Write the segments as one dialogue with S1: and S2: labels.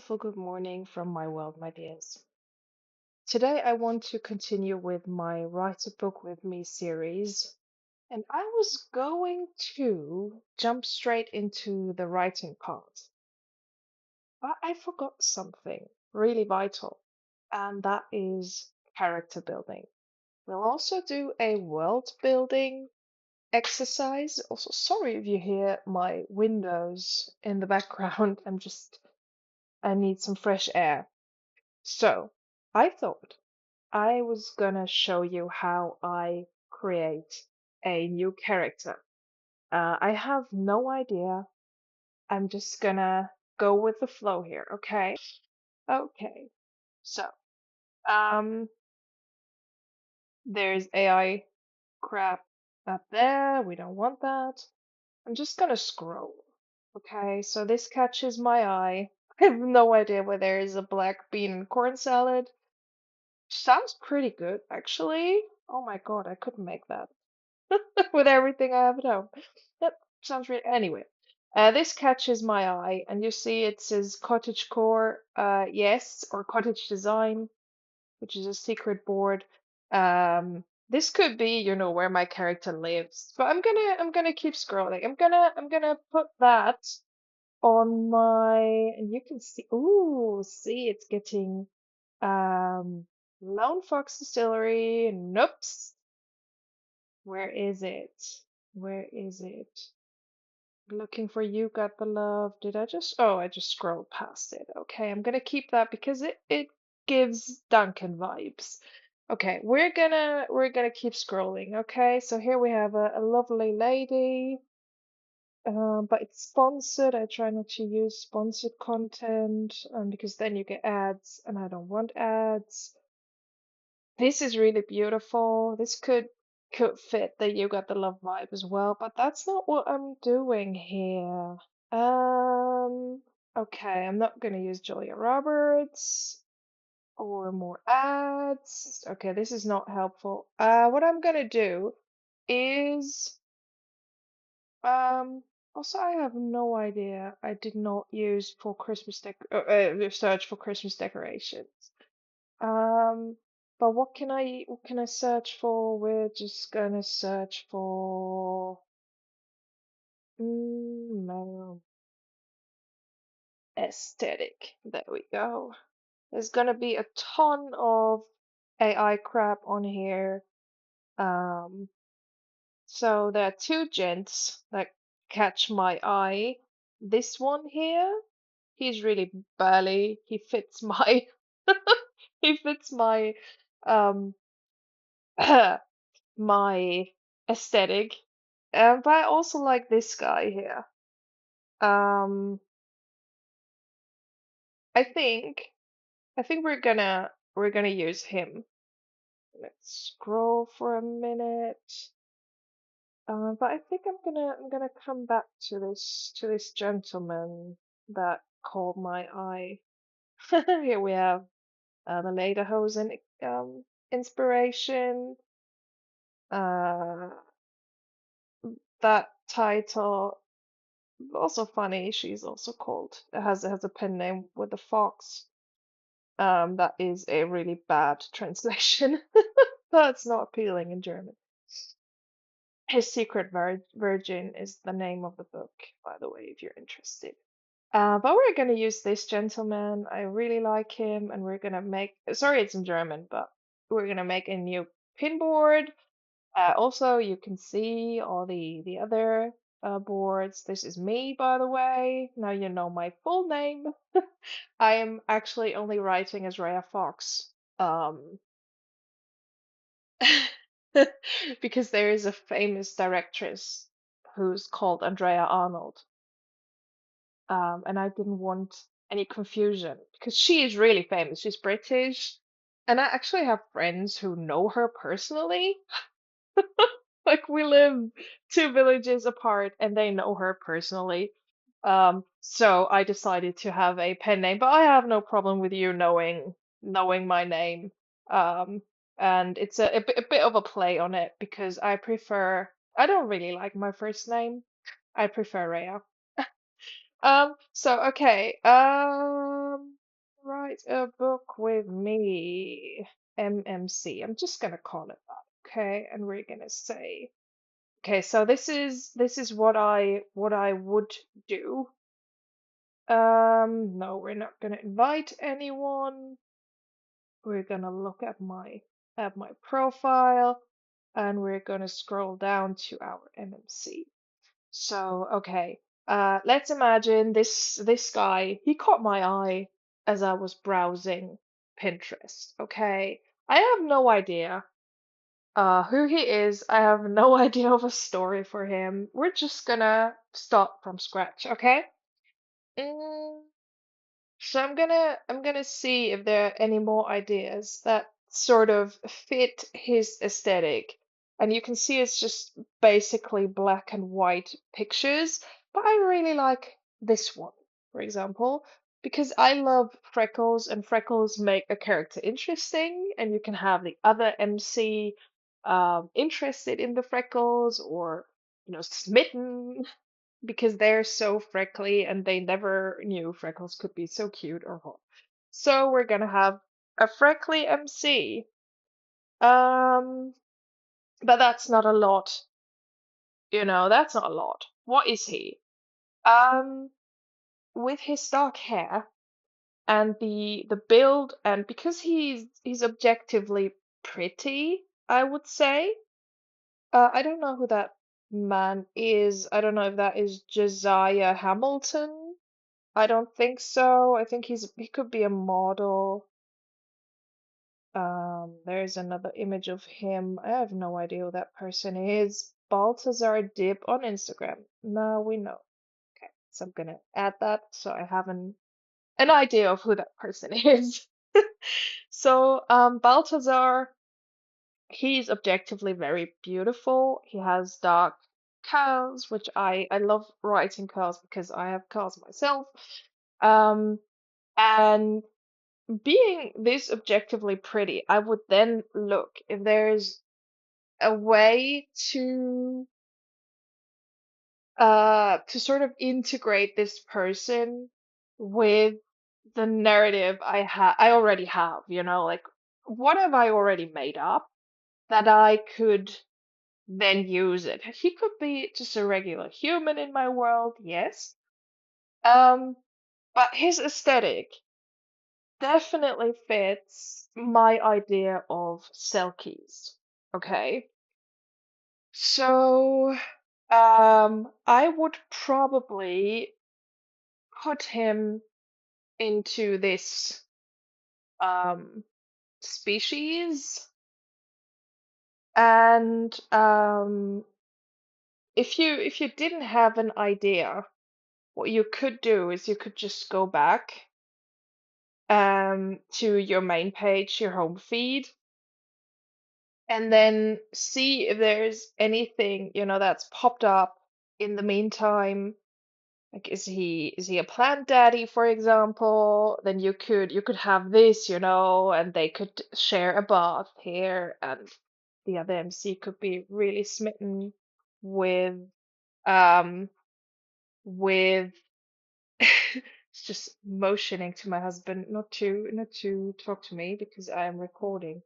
S1: wonderful good morning from my world, my dears. Today I want to continue with my Write a Book with Me series, and I was going to jump straight into the writing part, but I forgot something really vital, and that is character building. We'll also do a world building exercise. Also, sorry if you hear my windows in the background. I need some fresh air. So, I thought I was gonna show you how I create a new character. I have no idea. I'm just gonna go with the flow here, okay? Okay. So, um, there's AI crap up there. We don't want that. I'm just gonna scroll. Okay, so this catches my eye. I have no idea where there is a black bean and corn salad. Sounds pretty good, actually. Oh my God, I couldn't make that with everything I have at home. Yep, sounds really. Anyway, this catches my eye, and you see it says cottagecore, yes, or cottage design, which is a secret board. This could be, where my character lives, but I'm gonna keep scrolling. I'm gonna put that on my, and you can see. Ooh, see, it's getting Lone Fox Distillery. Nope. Where is it? Where is it? Looking for You Got the Love. Did I just? Oh, I just scrolled past it. Okay, I'm gonna keep that because it gives Duncan vibes. Okay, we're gonna keep scrolling. Okay, so here we have a lovely lady. But it's sponsored. I try not to use sponsored content, because then you get ads, and I don't want ads. This is really beautiful. This could fit the You Got the Love vibe as well, but that's not what I'm doing here. Um, okay, I'm not gonna use Julia Roberts or more ads. Okay, this is not helpful. What I'm gonna do is um also I have no idea. I did not use for Christmas search for Christmas decorations. Um, but what can I search for? We're just gonna search for male aesthetic. There we go. There's gonna be a ton of AI crap on here. Um, so there are two gents that catch my eye. This one here, he's really burly. He fits my he fits my um my aesthetic. But I also like this guy here. Um, I think I think we're gonna use him. Let's scroll for a minute. But I think I'm gonna come back to this gentleman that caught my eye. Here we have the Lederhosen inspiration. Uh, that title. Also funny, she's also called has a pen name with a fox. That is a really bad translation. That's not appealing in German. His Secret Virgin is the name of the book, by the way, if you're interested. But we're gonna use this gentleman. I really like him, and we're gonna make. Sorry, it's in German, but we're gonna make a new pinboard. Also, you can see all the other boards. This is me, by the way. Now you know my full name. I am actually only writing as Rhea Fox, because there is a famous directress who's called Andrea Arnold, and I didn't want any confusion because she is really famous. She's British, and I actually have friends who know her personally. Like we live two villages apart and they know her personally. So I decided to have a pen name, but I have no problem with you knowing my name. Um, and it's a bit of a play on it because I don't really like my first name. I prefer Rhea. So okay. right, a book with me, MMC. I'm just gonna call it that, okay? And we're gonna say, okay, so this is what I would do. No, we're not gonna invite anyone. We're gonna look at my profile, and we're gonna scroll down to our MMC. So, okay, let's imagine this guy, he caught my eye as I was browsing Pinterest. Okay, I have no idea who he is. I have no idea of a story for him. We're just gonna start from scratch, okay? Mm, so I'm gonna see if there are any more ideas that sort of fit his aesthetic. And you can see it's just basically black and white pictures, but I really like this one, for example, because I love freckles and freckles make a character interesting, and you can have the other MC interested in the freckles or smitten because they're so freckly and they never knew freckles could be so cute or hot. So we're gonna have a freckly MC. Um, but that's not a lot, that's not a lot. What is he? Um, with his dark hair and the build, and because he's objectively pretty, I would say. I don't know who that man is. I don't know if that is Josiah Hamilton. I don't think so. I think he could be a model. There's another image of him. I have no idea who that person is. Baltazar Dib on Instagram. Now we know. Okay, so I'm gonna add that so I have an idea of who that person is. So, Baltazar, he's objectively very beautiful. He has dark curls, which I love writing curls because I have curls myself. Um, and being this objectively pretty, I would then look if there's a way to sort of integrate this person with the narrative I already have, like what have I already made up that I could then use it. He could be just a regular human in my world, yes. Um, but his aesthetic definitely fits my idea of selkies. Okay. So, I would probably put him into this species, and if you didn't have an idea, what you could do is you could just go back to your main page, your home feed, and then see if there's anything, that's popped up in the meantime. Like, is he a plant daddy, for example? Then you could have this, and they could share a bath here, and the other MC could be really smitten with um with it's just motioning to my husband not to talk to me because I am recording.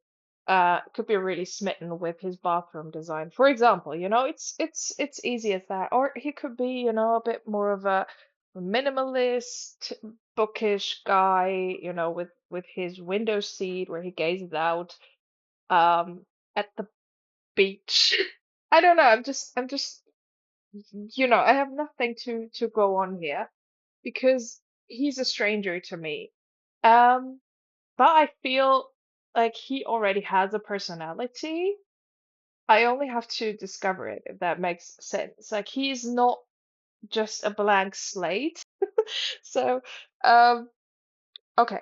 S1: Could be really smitten with his bathroom design, for example. It's easy as that. Or he could be, a bit more of a minimalist, bookish guy, with his window seat where he gazes out at the beach. I don't know. I'm just I have nothing to go on here because he's a stranger to me. Um, but I feel like he already has a personality. I only have to discover it, if that makes sense. Like he's not just a blank slate. So, um, okay.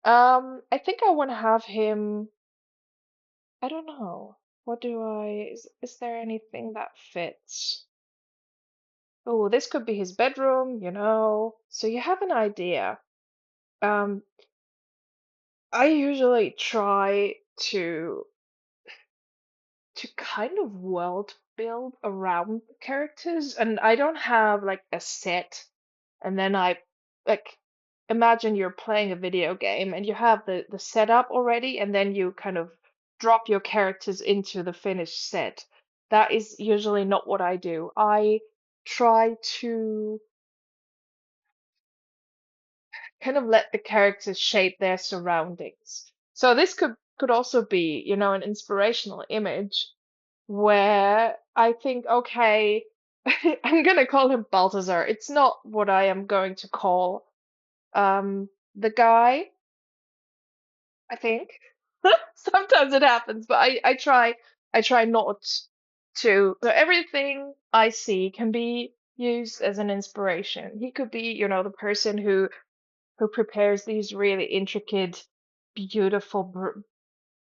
S1: I think I want to have him. I don't know. What do I, is there anything that fits? Oh, this could be his bedroom. So you have an idea. Um, I usually try to kind of world build around the characters, and I don't have like a set, and then I like imagine you're playing a video game and you have the setup already, and then you kind of drop your characters into the finished set. That is usually not what I do. I try to kind of let the characters shape their surroundings. So this could also be, an inspirational image where I think, okay, I'm gonna call him Balthazar. It's not what I am going to call the guy, I think. Sometimes it happens, but I try not to. So everything I see can be used as an inspiration. He could be, the person who prepares these really intricate, beautiful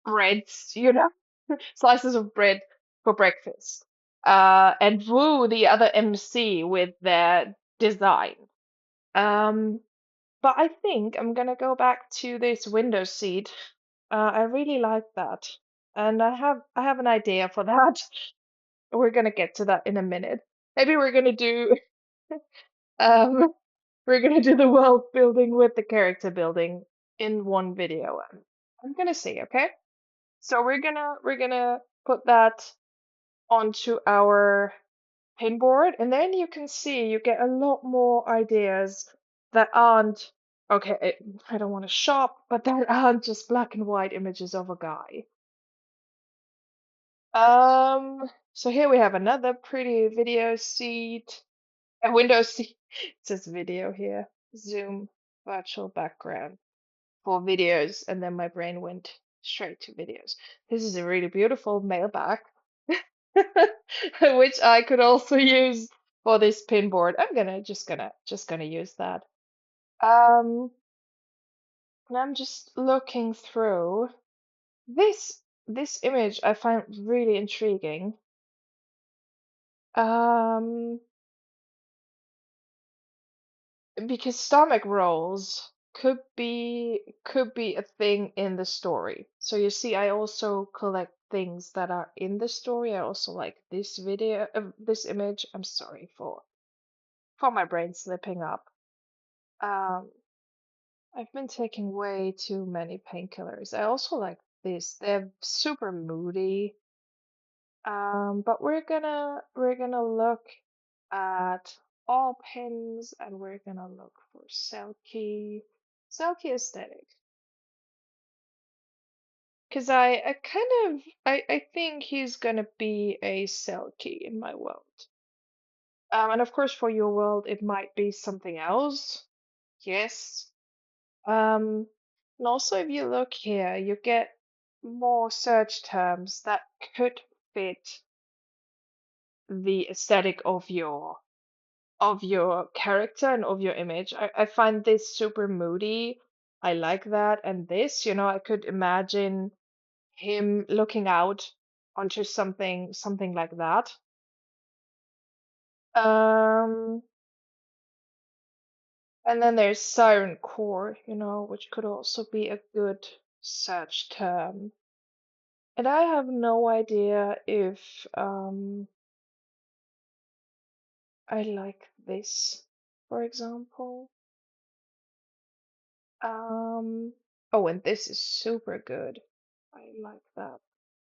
S1: breads, slices of bread for breakfast. And woo the other MC with their design. Um, but I think I'm gonna go back to this window seat. I really like that, and I have an idea for that. We're gonna get to that in a minute. Maybe um we're gonna do the world building with the character building in one video. I'm gonna see, okay? So we're gonna put that onto our pinboard, and then you can see you get a lot more ideas that aren't okay. I don't want to shop, but that aren't just black and white images of a guy. So here we have another pretty video seat, a window seat. It says video here. Zoom virtual background for videos, and then my brain went straight to videos. This is a really beautiful mailbag, which I could also use for this pinboard. I'm gonna just gonna use that. Um, and I'm just looking through this image I find really intriguing. Um, because stomach rolls could be a thing in the story. So you see, I also collect things that are in the story. I also like this video, this image. I'm sorry for my brain slipping up. Um, I've been taking way too many painkillers. I also like this. They're super moody. But we're gonna look at all pins, and we're gonna look for Selkie aesthetic. Because I kind of I think he's gonna be a Selkie in my world. And of course for your world it might be something else. Yes. Um, and also if you look here, you get more search terms that could fit the aesthetic of your character and of your image. I find this super moody. I like that. And this, I could imagine him looking out onto something like that. Um, and then there's Siren Core, which could also be a good search term. And I have no idea if I like this, for example. Um, oh, and this is super good. I like that.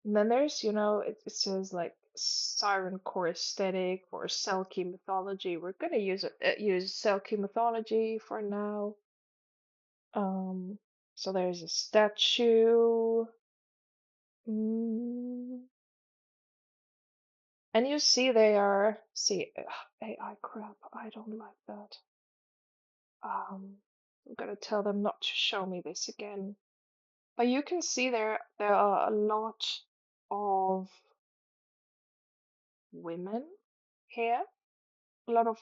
S1: And then there's, it says like Siren Core aesthetic or Selkie mythology. We're gonna use Selkie mythology for now. Um, so there's a statue. Mm. And you see AI crap. I don't like that. I'm gonna tell them not to show me this again. But you can see there are a lot of women here.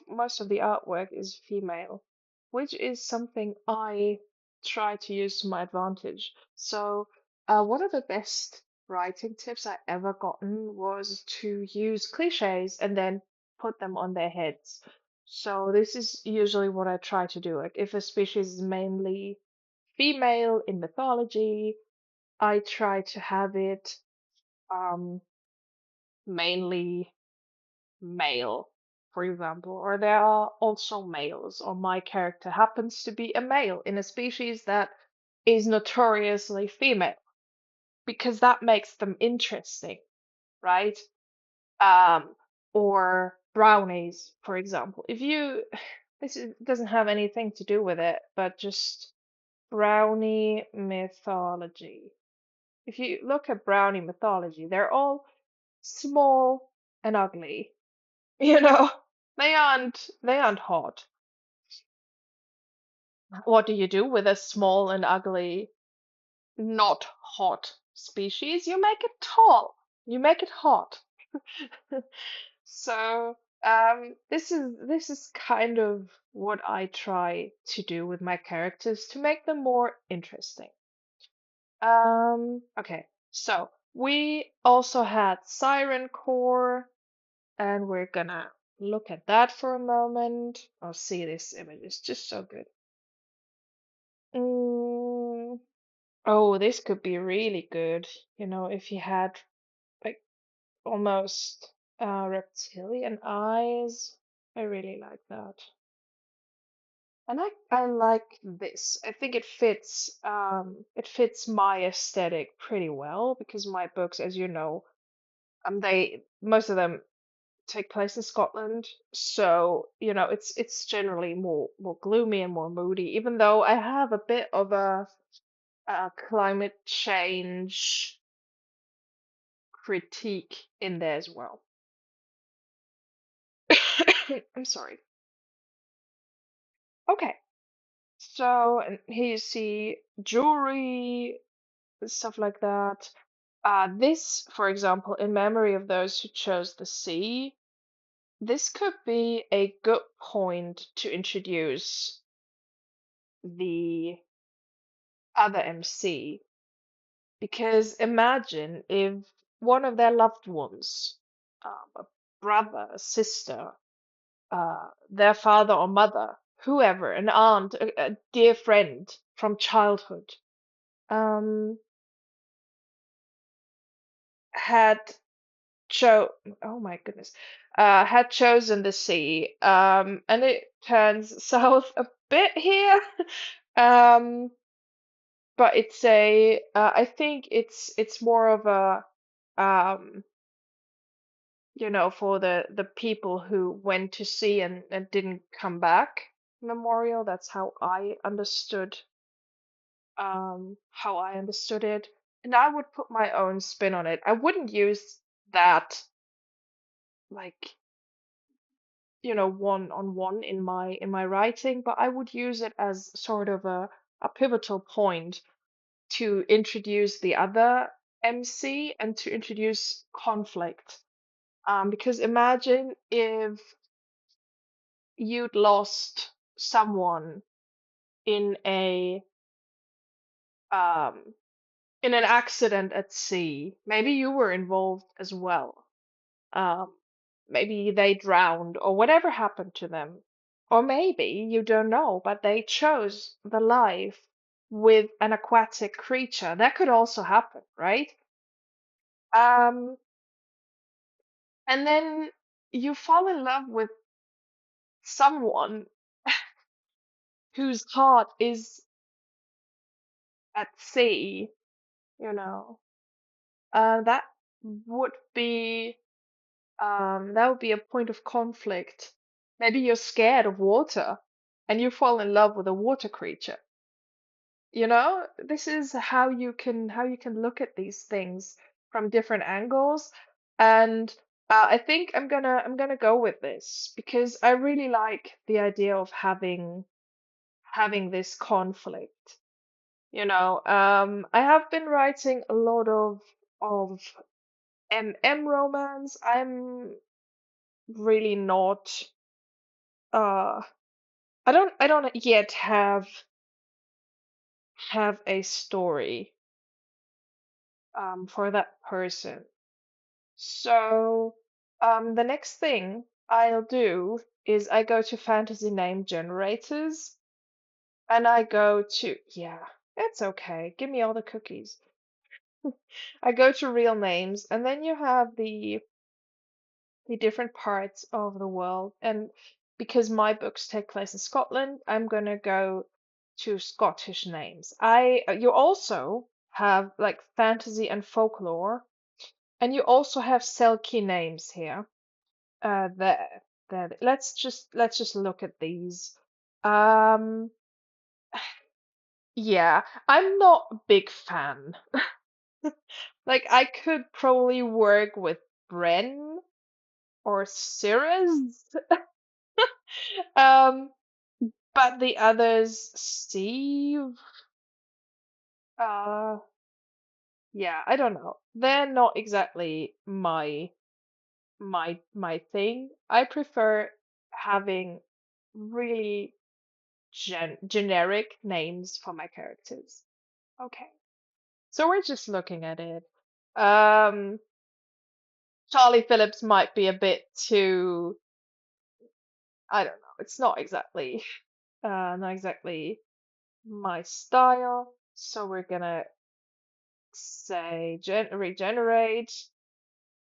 S1: Most of the artwork is female, which is something I try to use to my advantage. So, one of the best writing tips I ever gotten was to use cliches and then put them on their heads. So this is usually what I try to do. Like if a species is mainly female in mythology, I try to have it um mainly male. for example, or there are also males, or my character happens to be a male in a species that is notoriously female, because that makes them interesting, right? Um, or brownies, for example. If you, doesn't have anything to do with it, but just brownie mythology. If you look at brownie mythology, they're all small and ugly. You know, they aren't hot. What do you do with a small and ugly, not hot species? You make it tall. You make it hot. So, this is kind of what I try to do with my characters to make them more interesting. Okay. So we also had Siren Core, and we're gonna look at that for a moment. Oh, see, this image is just so good. Mm, oh, this could be really good, if you had like almost reptilian eyes. I really like that. And I like this. I think it fits my aesthetic pretty well because my books, as you know, they most of them take place in Scotland, so it's generally more gloomy and more moody, even though I have a bit of a climate change critique in there as well. I'm sorry. Okay, so and here you see jewelry, stuff like that. This, for example, in memory of those who chose the sea, this could be a good point to introduce the other MC, because imagine if one of their loved ones, a brother, a sister, their father or mother, whoever, an aunt, a dear friend from childhood, um, had cho oh my goodness, had chosen the sea, and it turns south a bit here, um, but I think it's more of a, um, for the people who went to sea and didn't come back memorial. That's how I understood it. And I would put my own spin on it. I wouldn't use that like, one on one in my writing, but I would use it as sort of a pivotal point to introduce the other MC and to introduce conflict. Because imagine if you'd lost someone in a um in an accident at sea. Maybe you were involved as well. Um, maybe they drowned or whatever happened to them. Or maybe you don't know, but they chose the life with an aquatic creature. That could also happen, right? Um, and then you fall in love with someone whose heart is at sea, you know. That would be that would be a point of conflict. Maybe you're scared of water and you fall in love with a water creature. This is how you can look at these things from different angles. And I think I'm gonna go with this because I really like the idea of having this conflict. I have been writing a lot of romance. I'm really not uh I don't yet have a story for that person. So the next thing I'll do is I go to fantasy name generators and I go to, yeah, it's okay. Give me all the cookies. I go to real names and then you have the different parts of the world. And because my books take place in Scotland, I'm gonna go to Scottish names. You also have like fantasy and folklore, and you also have Selkie names here. That let's just look at these. Um, yeah, I'm not a big fan. Like I could probably work with Bren or Cirrus. Um, but the others, Steve, uh, yeah, I don't know. They're not exactly my thing. I prefer having really generic names for my characters. Okay, so we're just looking at it. Um, Charlie Phillips might be a bit too, I don't know. It's not exactly my style. So we're gonna say regenerate,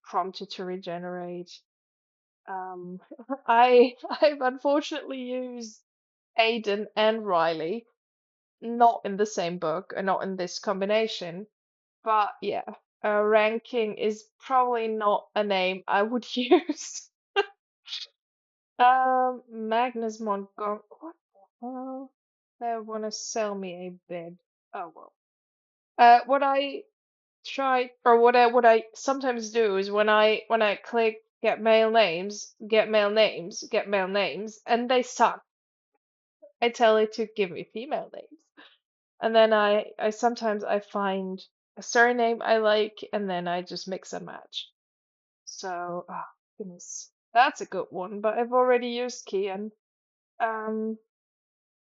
S1: prompted to regenerate. Um, I've unfortunately used Aiden and Riley, not in the same book and not in this combination, but yeah, ranking is probably not a name I would use. Magnus Montgomery, what the hell? They wanna sell me a bed. Oh well. What I try or what I sometimes do is when I click get male names, get male names, get male names, and they suck. I tell it to give me female names. And then I sometimes I find a surname I like and then I just mix and match. So, oh goodness. That's a good one, but I've already used Kian. Um,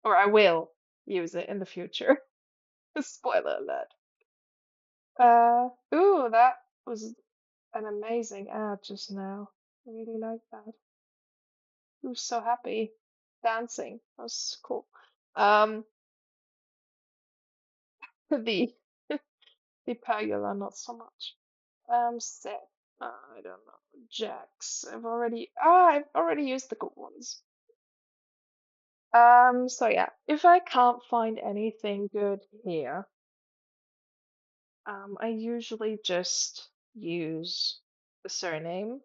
S1: or I will use it in the future. Spoiler alert. Ooh, that was an amazing ad just now. I really like that. He was so happy dancing. That was cool. Um, the the Pagula, not so much. Seth, I don't know. Jax, I've already used the good ones. So yeah, if I can't find anything good here, I usually just use the surname.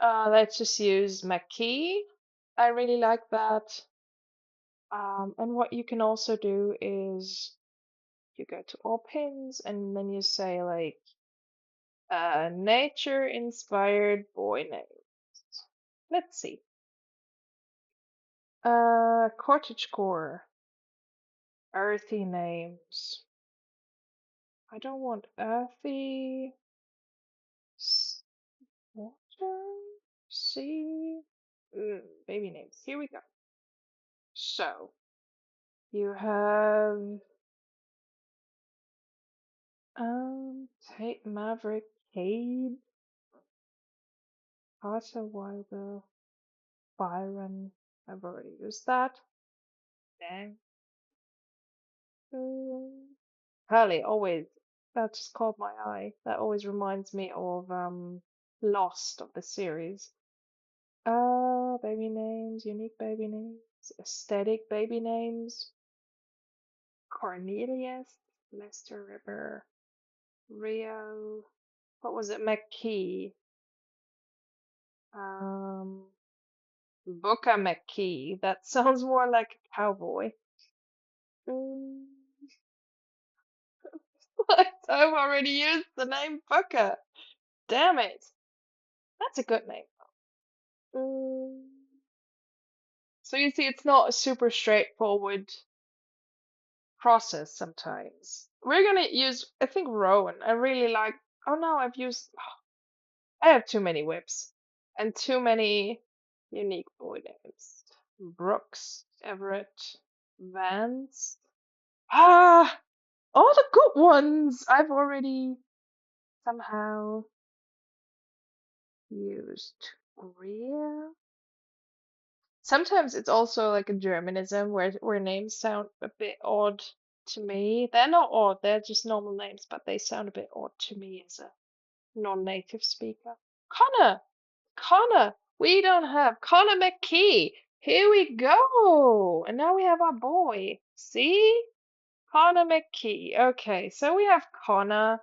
S1: Let's just use McKee. I really like that. And what you can also do is you go to all pins and then you say like nature inspired boy names. Let's see. Cottagecore, earthy names. I don't want earthy. Water, sea, baby names. Here we go. So you have Tate Maverick, Cade, Carter Wilder, Byron. I've already used that. Dang. Hurley, always. That just caught my eye. That always reminds me of Lost of the series. Baby names, unique baby names, aesthetic baby names. Cornelius, Lester River, Rio. What was it? McKee. Um, Booker McKee. That sounds more like a cowboy. Mm, what? I've already used the name Booker. Damn it. That's a good name. Mm. So you see, it's not a super straightforward process sometimes. We're gonna use, I think, Rowan. I really like, oh no, I have too many whips and too many unique boy names. Brooks, Everett, Vance. Ah, all the good ones I've already somehow used. Rhea. Sometimes it's also like a Germanism where names sound a bit odd to me. They're not odd, they're just normal names, but they sound a bit odd to me as a non-native speaker. Connor, Connor. We don't have Connor McKee. Here we go. And now we have our boy. See? Connor McKee. Okay, so we have Connor.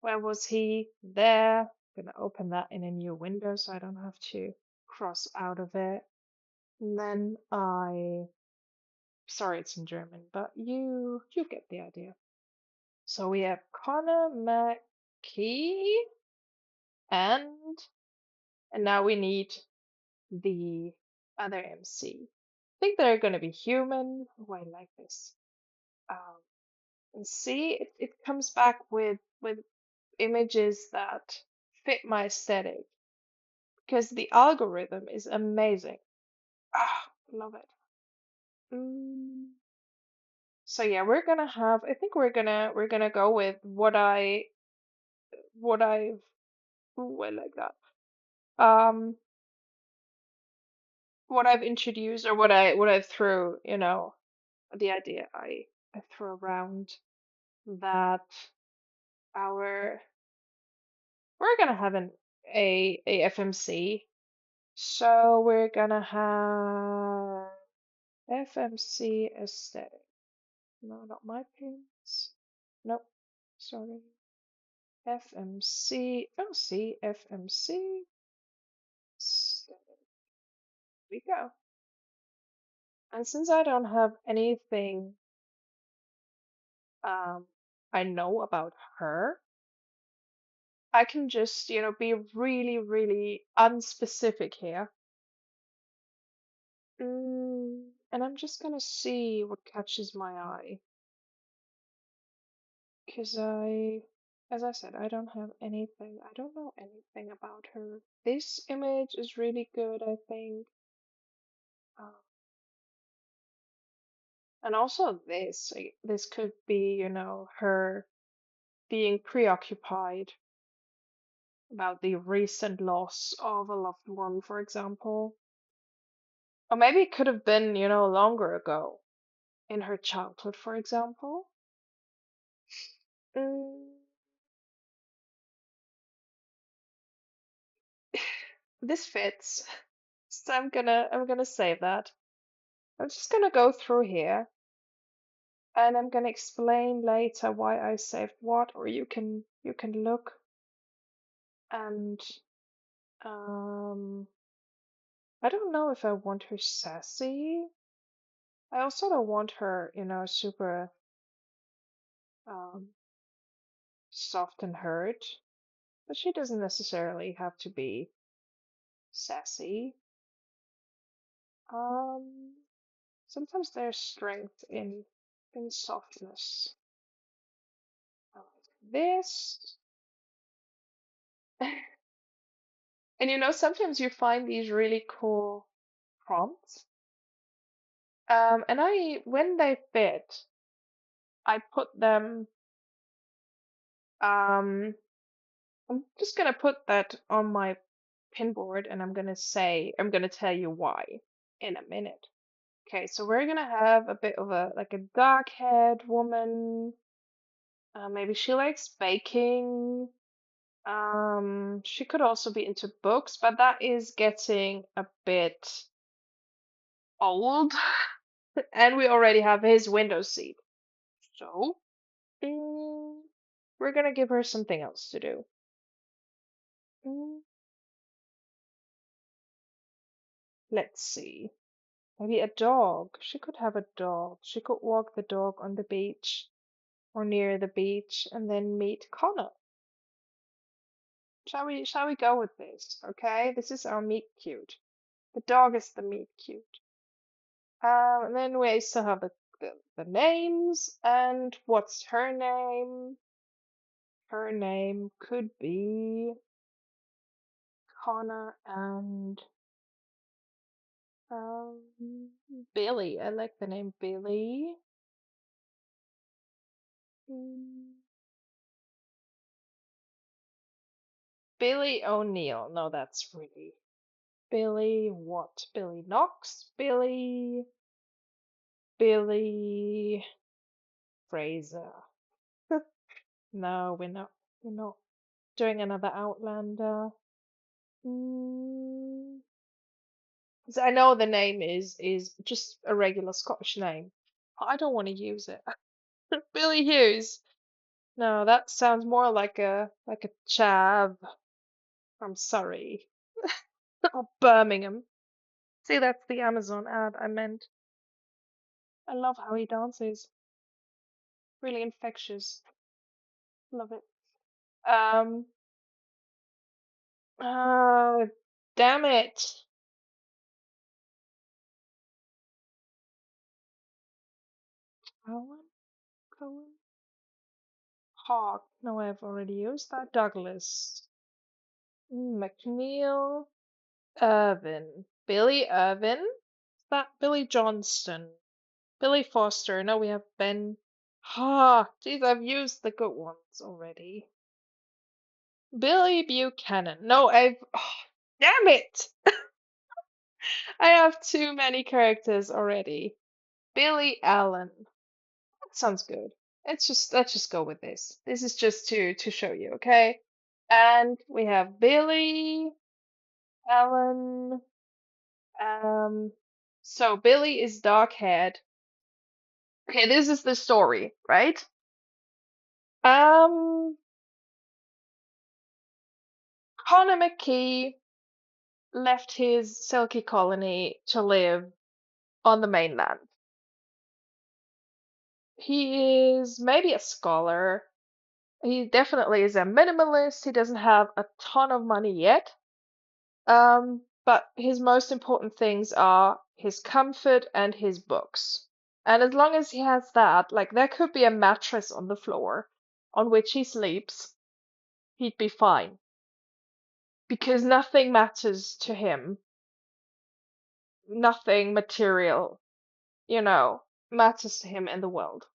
S1: Where was he? There. I'm gonna open that in a new window so I don't have to cross out of it. And then sorry, it's in German, but you get the idea. So we have Connor McKee and now we need the other MC. I think they're gonna be human. Oh, I like this. Um, and see, it comes back with images that fit my aesthetic because the algorithm is amazing. Ah, love it. Mm. So yeah, we're gonna have. I think we're gonna go with what I've. Ooh, I like that. Um, what I've introduced or what I threw. The idea I threw around that our we're gonna have a FMC. So we're gonna have FMC aesthetic. No, not my pins. Nope. Sorry. FMC. Oh, see, FMC. Aesthetic. We go. And since I don't have anything um I know about her, I can just, be really, really unspecific here. And I'm just gonna see what catches my eye. Because as I said, I don't have anything. I don't know anything about her. This image is really good, I think. Um, and also this. This could be, her being preoccupied about the recent loss of a loved one, for example. Or maybe it could have been, longer ago in her childhood, for example. Mm, this fits. So I'm gonna save that. I'm just gonna go through here and I'm gonna explain later why I saved what, or you can look and um I don't know if I want her sassy. I also don't want her, super um soft and hurt, but she doesn't necessarily have to be sassy. Um Sometimes there's strength in softness. I like this. And sometimes you find these really cool prompts. And when they fit, I put them, um, I'm just gonna put that on my pinboard and I'm gonna tell you why in a minute. Okay, so we're gonna have a bit of like a dark-haired woman. Maybe she likes baking. She could also be into books, but that is getting a bit old. And we already have his window seat. So, mm, we're gonna give her something else to do. Mm, let's see. Maybe a dog. She could have a dog. She could walk the dog on the beach or near the beach and then meet Connor. Shall we go with this? Okay, this is our meet cute. The dog is the meet cute. And then we still have the names and what's her name? Her name could be Connor and um Billy. I like the name Billy. Mm, Billy O'Neill. No, that's really Billy what? Billy Knox? Billy Fraser. No, we're not doing another Outlander. Mm, 'cause I know the name is just a regular Scottish name. I don't want to use it. Billy Hughes. No, that sounds more like a chav from Surrey or Birmingham. See, that's the Amazon ad I meant. I love how he dances. Really infectious. Love it. Um, uh, damn it. Cohen? Cohen? Hawk. No, I've already used that. Douglas. McNeil. Irvin. Billy Irvin? Is that Billy Johnston? Billy Foster. No, we have Ben. Ah, geez, I've used the good ones already. Billy Buchanan. No, damn it! I have too many characters already. Billy Allen. That sounds good. Let's just go with this. This is just to show you, okay? And we have Billy Allen. Um, so Billy is dark haired. Okay, this is the story, right? Um, Connor McKee left his Selkie colony to live on the mainland. He is maybe a scholar. He definitely is a minimalist. He doesn't have a ton of money yet. But his most important things are his comfort and his books. And as long as he has that, like there could be a mattress on the floor on which he sleeps, he'd be fine. Because nothing matters to him, nothing material, you know, matters to him in the world.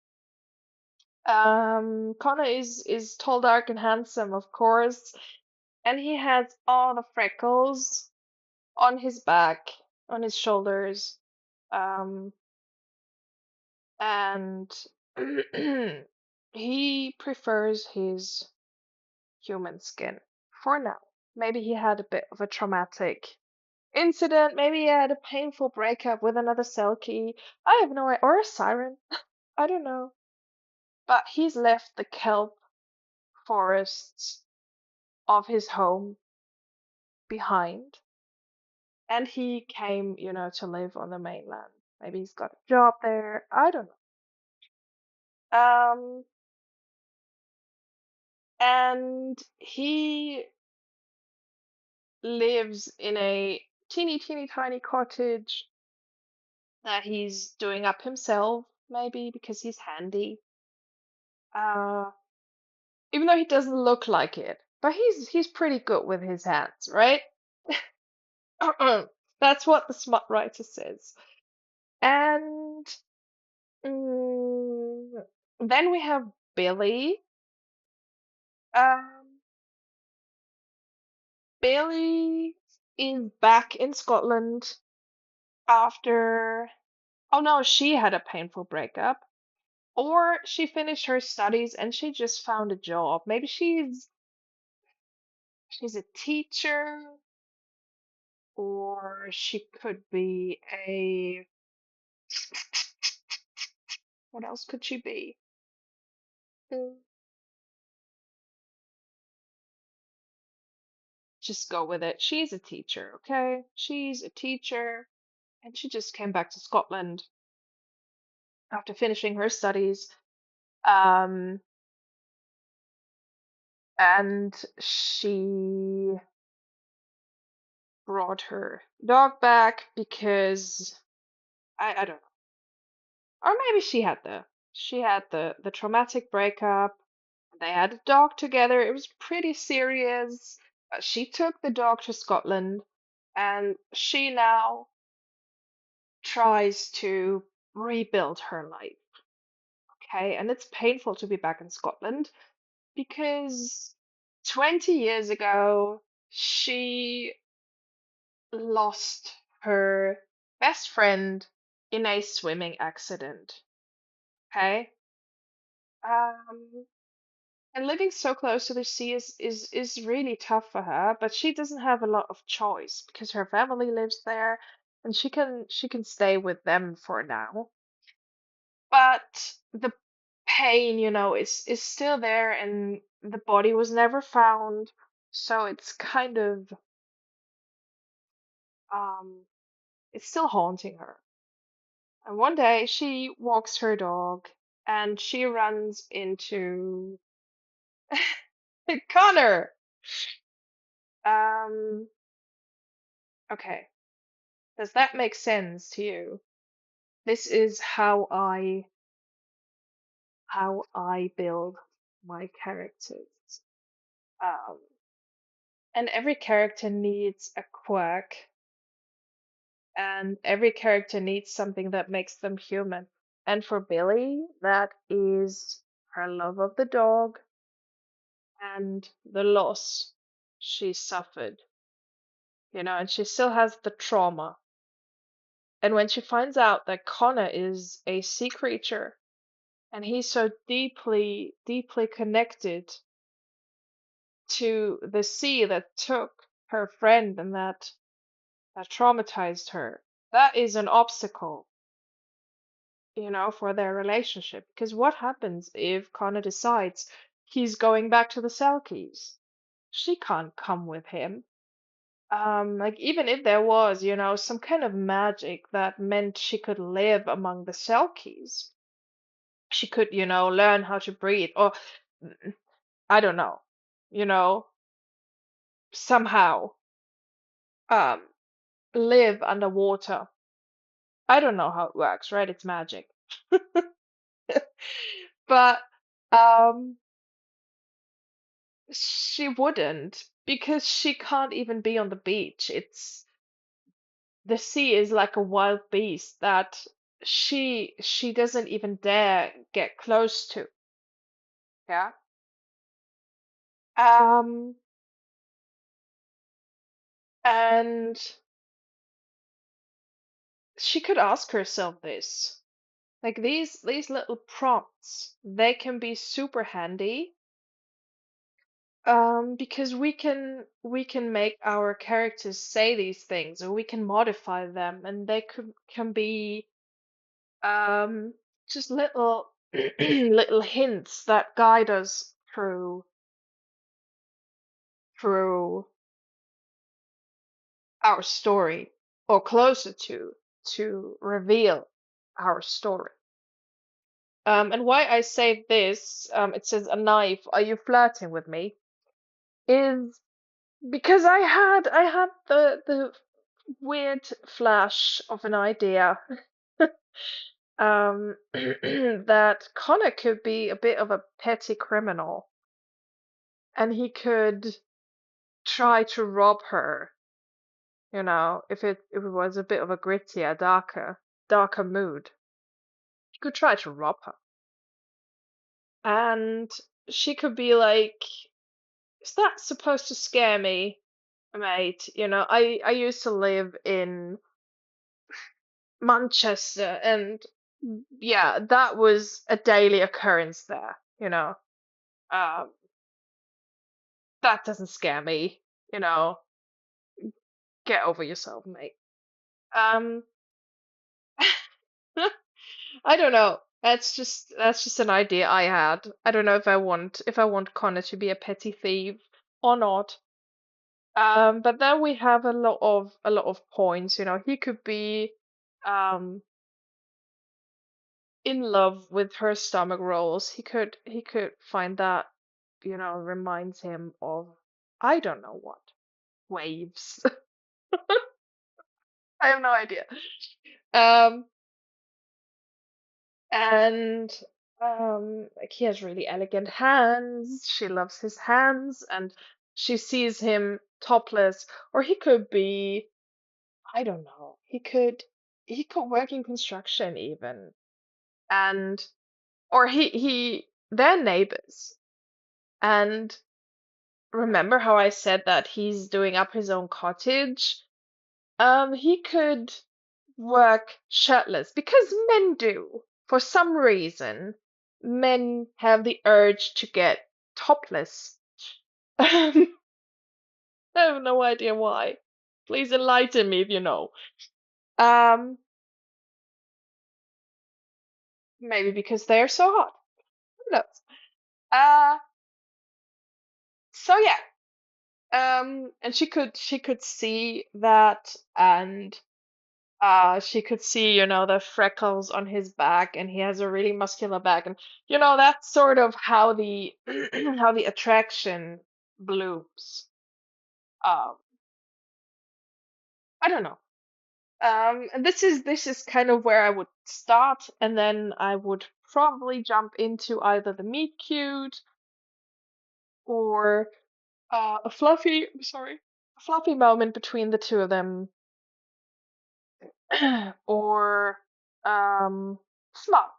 S1: Connor is tall, dark, and handsome, of course, and he has all the freckles on his back, on his shoulders, um, and he prefers his human skin for now. Maybe he had a bit of a traumatic incident. Maybe he had a painful breakup with another Selkie. I have no idea, or a siren. I don't know. But he's left the kelp forests of his home behind, and he came, to live on the mainland. Maybe he's got a job there. I don't know. And he lives in a teeny, teeny, tiny cottage that he's doing up himself, maybe because he's handy. Uh, even though he doesn't look like it, but he's pretty good with his hands, right? That's what the smart writer says. And mm, then we have Billy. Um, Billy is back in Scotland after, oh no, she had a painful breakup. Or she finished her studies and she just found a job. Maybe she's a teacher, or she could be a, what else could she be? Hmm, Just go with it. She's a teacher, okay? She's a teacher, and she just came back to Scotland after finishing her studies. Um, and she brought her dog back because I don't know. Or maybe she had the traumatic breakup. They had a dog together. It was pretty serious. She took the dog to Scotland, and she now tries to rebuild her life. Okay, and it's painful to be back in Scotland because 20 years ago she lost her best friend in a swimming accident. Okay. Um, And living so close to the sea is really tough for her, but she doesn't have a lot of choice because her family lives there and she can stay with them for now. But the pain, is still there and the body was never found. So um it's still haunting her. And one day she walks her dog and she runs into Connor. Um, okay. Does that make sense to you? This is how I build my characters. Um, and every character needs a quirk, and every character needs something that makes them human. And for Billy, that is her love of the dog and the loss she suffered, and she still has the trauma. And when she finds out that Connor is a sea creature and he's so deeply, deeply connected to the sea that took her friend and that traumatized her, that is an obstacle, for their relationship. Because what happens if Connor decides he's going back to the Selkies? She can't come with him. Like even if there was, some kind of magic that meant she could live among the Selkies, she could, learn how to breathe, or I don't know, you know, somehow um live underwater. I don't know how it works, right? It's magic. But um she wouldn't because she can't even be on the beach. The sea is like a wild beast that she doesn't even dare get close to. Yeah. Um, and she could ask herself this. Like these little prompts, they can be super handy. Because we can make our characters say these things, or we can modify them, and they can be um just little little hints that guide us through our story, or closer to reveal our story. And why I say this, it says a knife, are you flirting with me? Is because I had the weird flash of an idea, that Connor could be a bit of a petty criminal and he could try to rob her, if it was a bit of a grittier, darker mood. He could try to rob her. And she could be like, is that supposed to scare me, mate? I used to live in Manchester, and yeah, that was a daily occurrence there, Um, that doesn't scare me, you know. Get over yourself, mate. Um, I don't know. That's just an idea I had. I don't know if I want Connor to be a petty thief or not. But then we have a lot of points, He could be um in love with her stomach rolls. He could find that, reminds him of I don't know what. Waves. I have no idea. Um and like he has really elegant hands. She loves his hands and she sees him topless. Or he could be, I don't know. He could work in construction even. And or they're neighbors. And remember how I said that he's doing up his own cottage? He could work shirtless because men do. For some reason, men have the urge to get topless. I have no idea why. Please enlighten me if you know. Um, Maybe because they're so hot. Who knows? Uh, so yeah. And she could see that, and she could see, the freckles on his back, and he has a really muscular back, and that's sort of how the how the attraction blooms. Um, I don't know. And this is kind of where I would start, and then I would probably jump into either the meet cute or a fluffy moment between the two of them, or smart,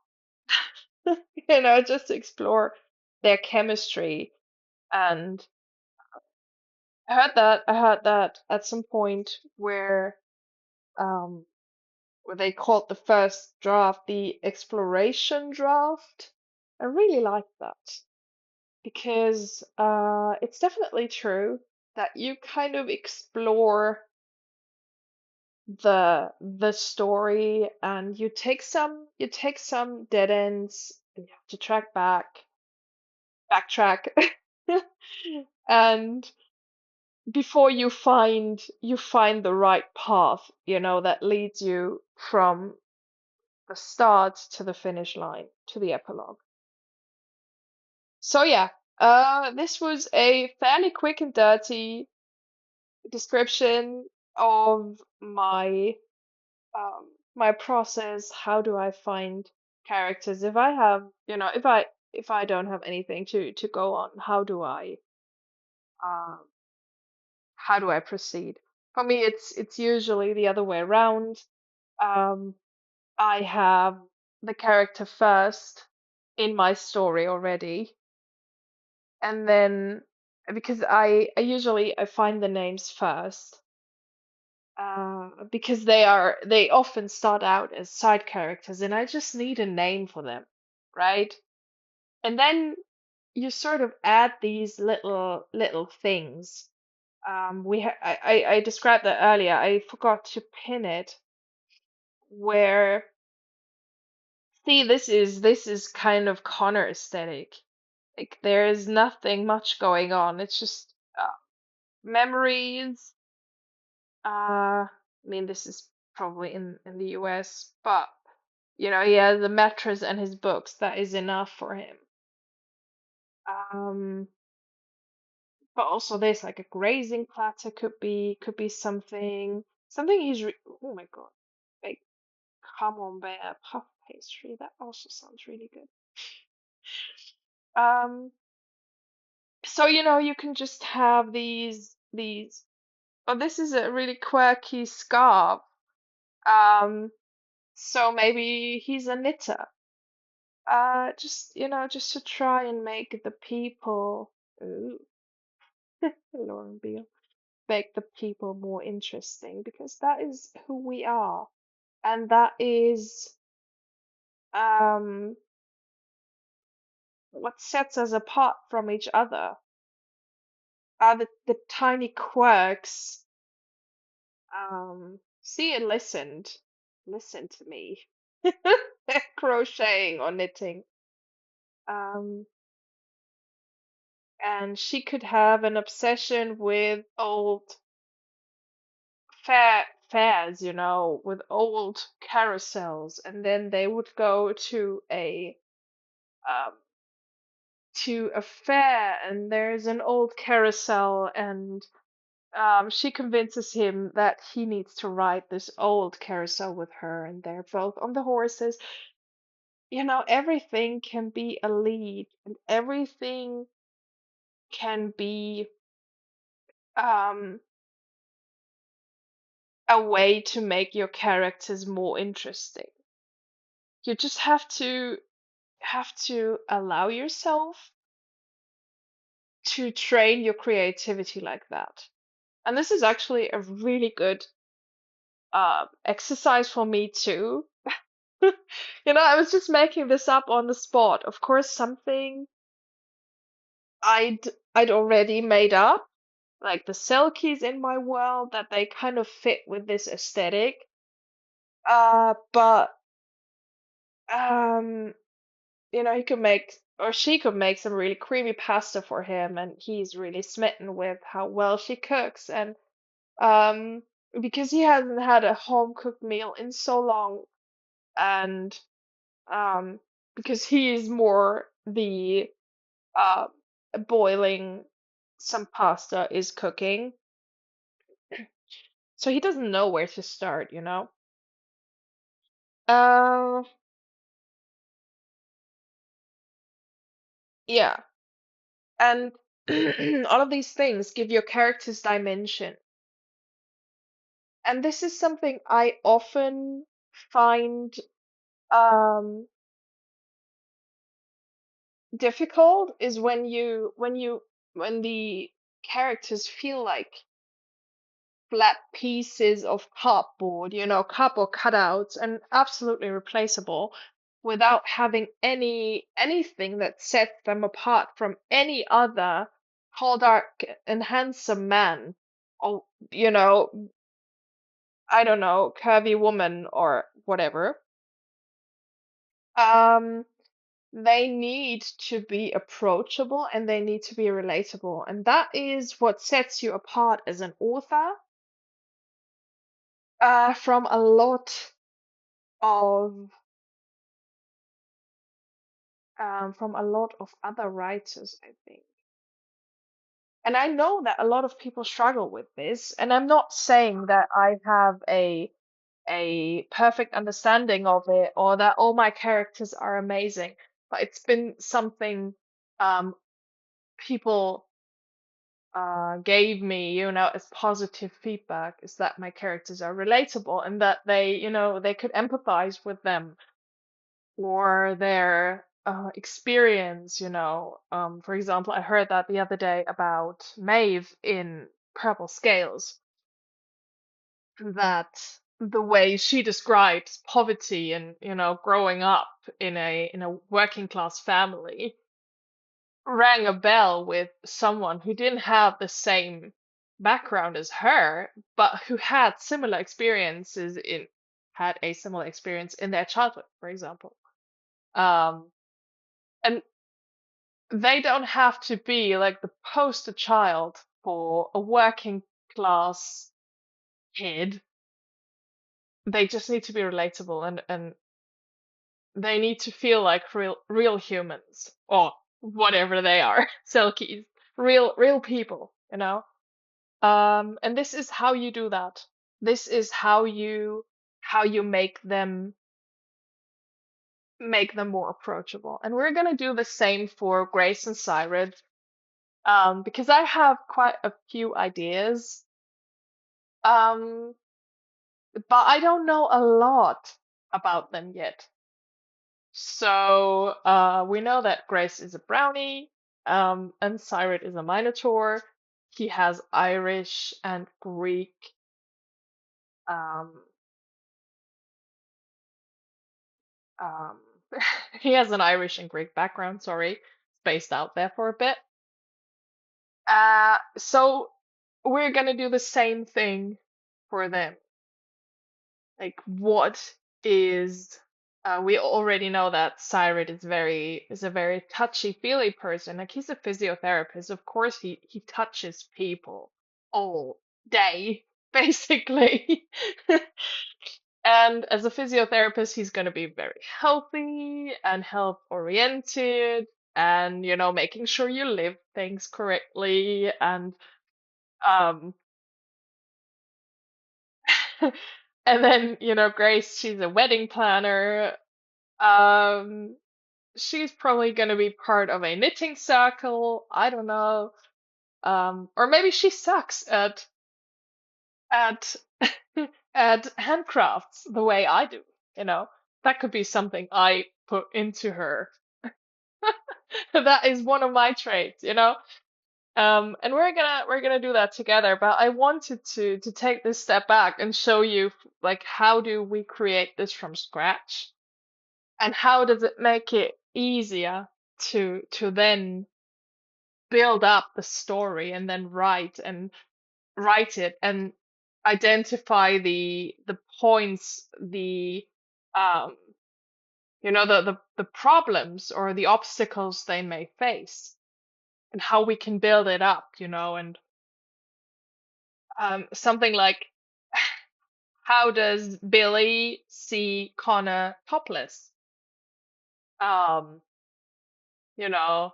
S1: just to explore their chemistry. And I heard that at some point um where they called the first draft the exploration draft. I really like that because it's definitely true that you kind of explore the story, and you take some dead ends, and you have to backtrack and before you find the right path, that leads you from the start to the finish line to the epilogue. So yeah, this was a fairly quick and dirty description of my process. How do I find characters? If I have, if I don't have anything to go on, uh, how do I proceed? For me, it's usually the other way around. Um, I have the character first in my story already, and then because I usually I find the names first, because they often start out as side characters, and I just need a name for them, right? And then you sort of add these little things. I described that earlier. I forgot to pin it. Where See, this is kind of Connor aesthetic. Like there is nothing much going on. It's just memories. I mean, this is probably in the US, but he has a mattress and his books. That is enough for him. Um, but also there's like a grazing platter, could be something oh my God, like camembert puff pastry. That also sounds really good. Um, so you can just have these. Oh, this is a really quirky scarf. So maybe he's a knitter. Just to try and make the people, ooh, Lauren Beale, make the people more interesting, because that is who we are, and that is um what sets us apart from each other, are the tiny quirks. See and listen to me, crocheting or knitting. Um, and she could have an obsession with old fairs, with old carousels, and then they would go um to a fair, and there's an old carousel, and she convinces him that he needs to ride this old carousel with her, and they're both on the horses. Everything can be a lead, and everything can be um a way to make your characters more interesting. You just have to allow yourself to train your creativity like that. And this is actually a really good exercise for me too. I was just making this up on the spot. Of course, I'd already made up like the Selkies in my world that they kind of fit with this aesthetic. But um, he could make or she could make some really creamy pasta for him, and he's really smitten with how well she cooks, and um, because he hasn't had a home cooked meal in so long, and um, because he's more the uh boiling some pasta is cooking, so he doesn't know where to start. Uh, yeah, and all of these things give your characters dimension. And this is something I often find um, difficult is when the characters feel like flat pieces of cardboard, cardboard cutouts and absolutely replaceable without having anything that sets them apart from any other tall, dark, and handsome man, or I don't know, curvy woman or whatever. Um, they need to be approachable and they need to be relatable. And that is what sets you apart as an author from a lot of other writers, I think. And I know that a lot of people struggle with this, and I'm not saying that I have a perfect understanding of it or that all my characters are amazing, but it's been something um people gave me, as positive feedback is that my characters are relatable and that they could empathize with them or their experience. For example, I heard that the other day about Maeve in Purple Scales, that the way she describes poverty and, growing up in a working class family rang a bell with someone who didn't have the same background as her, but who had a similar experience in their childhood, for example. Um, and they don't have to be like the poster child for a working class kid. They just need to be relatable and they need to feel like real humans or whatever they are, selkies, real people. And this is how you do that. This is how you make them more approachable. And we're gonna do the same for Grace and Cyrus, because I have quite a few ideas, um, but I don't know a lot about them yet. So we know that Grace is a brownie, and Cyrus is a Minotaur. He has Irish and Greek. Um, um, he has an Irish and Greek background. Sorry, spaced out there for a bit. So we're gonna do the same thing for them. Like, what is we already know that Cyrus is a very touchy-feely person. Like, he's a physiotherapist. Of course he touches people all day, basically. And as a physiotherapist, he's going to be very healthy and health oriented and, making sure you live things correctly. And um and then, Grace, she's a wedding planner. Um she's probably going to be part of a knitting circle. I don't know. Or maybe she sucks at at handcrafts the way I do, you know. That could be something I put into her. That is one of my traits. And we're gonna do that together. But I wanted to take this step back and show you like how do we create this from scratch, and how does it make it easier to then build up the story and then write it and identify the points, the um the problems or the obstacles they may face and how we can build it up, and something like, how does Billy see Connor topless? Um, you know,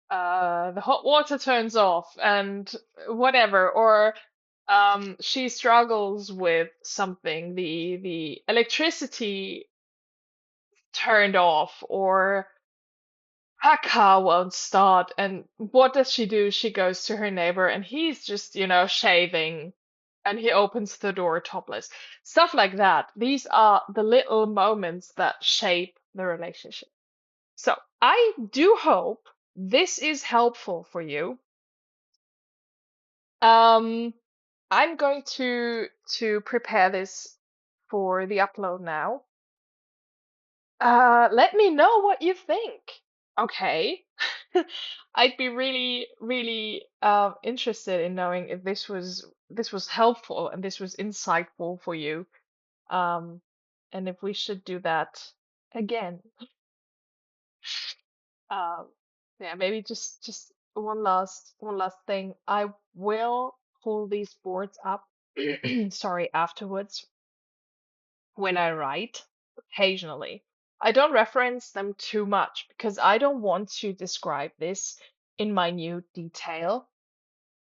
S1: the hot water turns off and whatever, or she struggles with something, the electricity turned off, or her car won't start. And what does she do? She goes to her neighbor and he's just, shaving, and he opens the door topless. Stuff like that. These are the little moments that shape the relationship. So I do hope this is helpful for you. Um, I'm going to prepare this for the upload now. Let me know what you think. Okay. I'd be really, really interested in knowing if this was helpful and this was insightful for you. Um, and if we should do that again. Um, yeah, maybe just one last thing. I will pull these boards up, sorry, afterwards when I write occasionally. I don't reference them too much because I don't want to describe this in minute detail.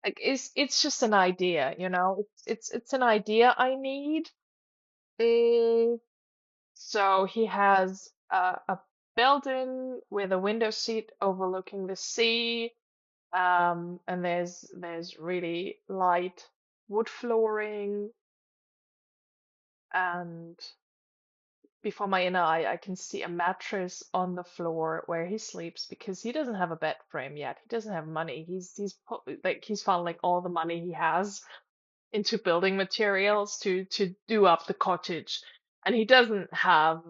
S1: Like it's just an idea, It's an idea I need. Mm, so he has a building with a window seat overlooking the sea. And there's really light wood flooring, and before my inner eye, I can see a mattress on the floor where he sleeps because he doesn't have a bed frame yet. He doesn't have money. He's funneling all the money he has into building materials to do up the cottage, and he doesn't have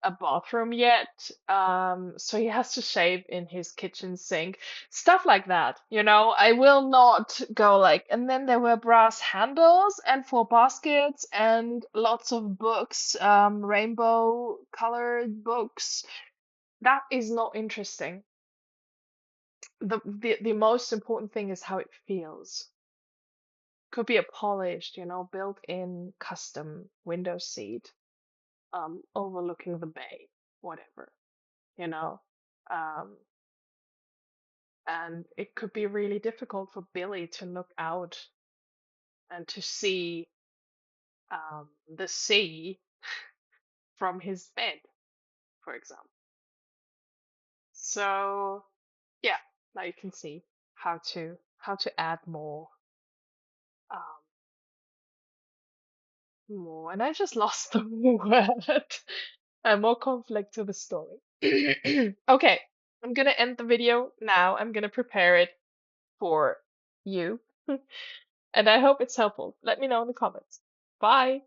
S1: a bathroom yet. So he has to shave in his kitchen sink, stuff like that. I will not go like, and then there were brass handles and 4 baskets and lots of books, rainbow colored books. That is not interesting. The most important thing is how it feels. Could be a polished, built-in custom window seat, overlooking the bay, whatever, you know. Um, and it could be really difficult for Billy to look out and to see the sea from his bed, for example. So yeah, now you can see how to add um, more. And I just lost the word. More conflict to the story. Okay, I'm gonna end the video now. I'm gonna prepare it for you. And I hope it's helpful. Let me know in the comments. Bye.